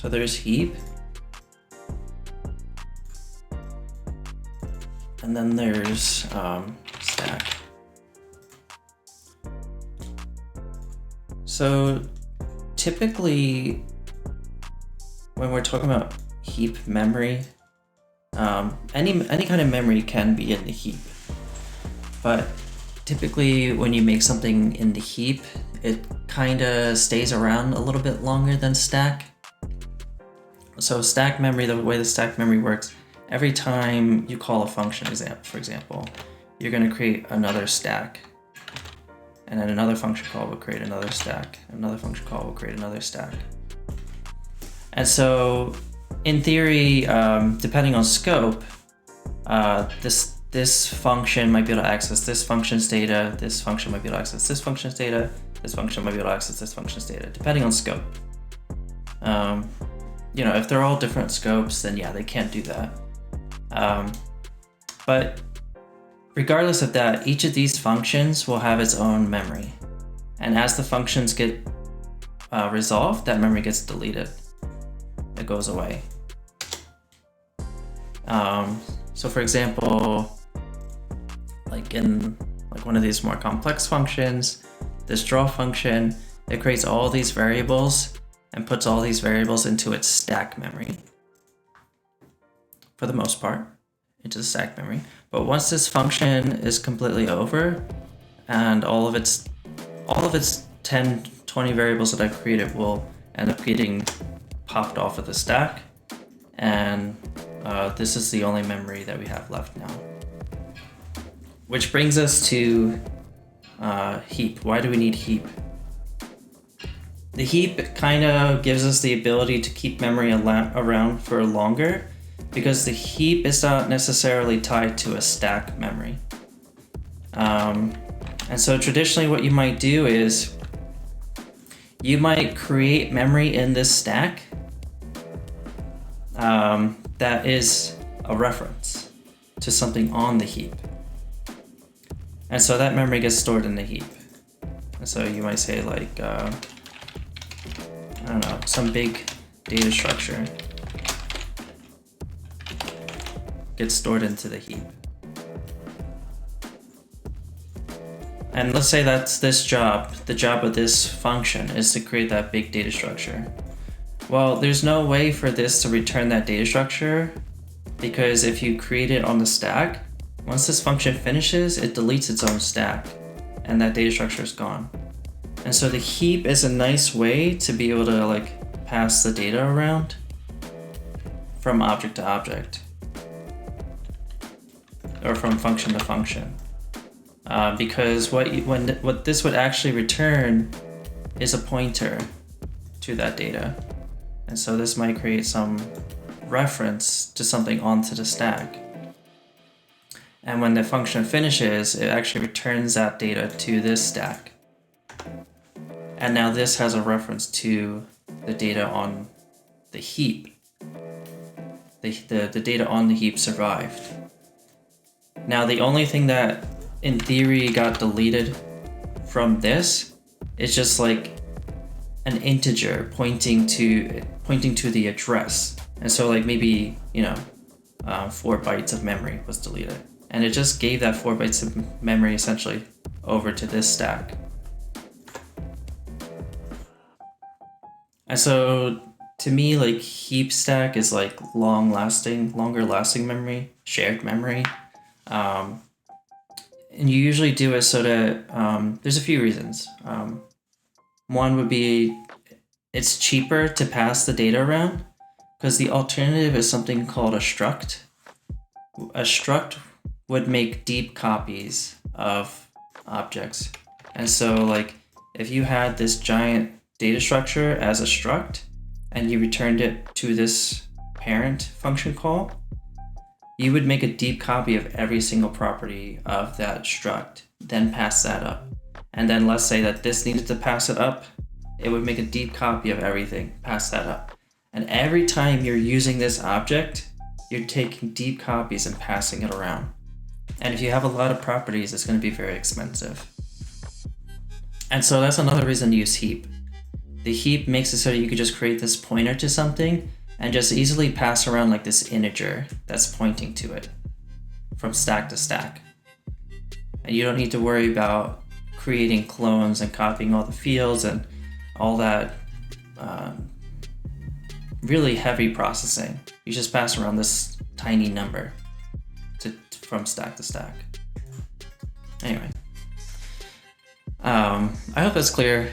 So there's heap. And then there's stack. So typically when we're talking about heap memory, any kind of memory can be in the heap. But typically when you make something in the heap, it kind of stays around a little bit longer than stack. So stack memory, the way the stack memory works, every time you call a function, for example, you're going to create another stack. And then another function call will create another stack. Another function call will create another stack. And so in theory, depending on scope, this function might be able to access this function's data, this function might be able to access this function's data, this function might be able to access this function's data, depending on scope. If they're all different scopes, then yeah, they can't do that. But regardless of that, each of these functions will have its own memory. And as the functions get resolved, that memory gets deleted. It goes away. So for example, like in one of these more complex functions, this draw function, it creates all these variables and puts all these variables into its stack memory. For the most part, into the stack memory. But once this function is completely over and all of its 10, 20 variables that I created will end up getting popped off of the stack, and this is the only memory that we have left now. Which brings us to heap. Why do we need heap? The heap kind of gives us the ability to keep memory around for longer, because the heap is not necessarily tied to a stack memory. And so traditionally what you might do is you might create memory in this stack that is a reference to something on the heap. And so that memory gets stored in the heap. And so you might say like, I don't know, some big data structure gets stored into the heap. And let's say that's this job. The job of this function is to create that big data structure. Well, there's no way for this to return that data structure, because if you create it on the stack, once this function finishes, it deletes its own stack and that data structure is gone. And so the heap is a nice way to be able to like pass the data around from object to object, or from function to function. Because what this would actually return is a pointer to that data. And so this might create some reference to something onto the stack. And when the function finishes, it actually returns that data to this stack. And now this has a reference to the data on the heap. The data on the heap survived. Now the only thing that in theory got deleted from this is just like an integer pointing to the address. And so like maybe 4 bytes of memory was deleted, and it just gave that 4 bytes of memory essentially over to this stack. And so to me, like heap stack is like longer lasting memory, shared memory. And you usually do it so that there's a few reasons. One would be it's cheaper to pass the data around, because the alternative is something called a struct. A struct would make deep copies of objects. And so like if you had this giant data structure as a struct and you returned it to this parent function call, you would make a deep copy of every single property of that struct, then pass that up. And then let's say that this needed to pass it up, it would make a deep copy of everything, pass that up. And every time you're using this object, you're taking deep copies and passing it around. And if you have a lot of properties, it's going to be very expensive. And so that's another reason to use heap, The heap makes it so that you could just create this pointer to something and just easily pass around like this integer that's pointing to it from stack to stack. And you don't need to worry about creating clones and copying all the fields and all that really heavy processing. You just pass around this tiny number from stack to stack. Anyway, I hope that's clear.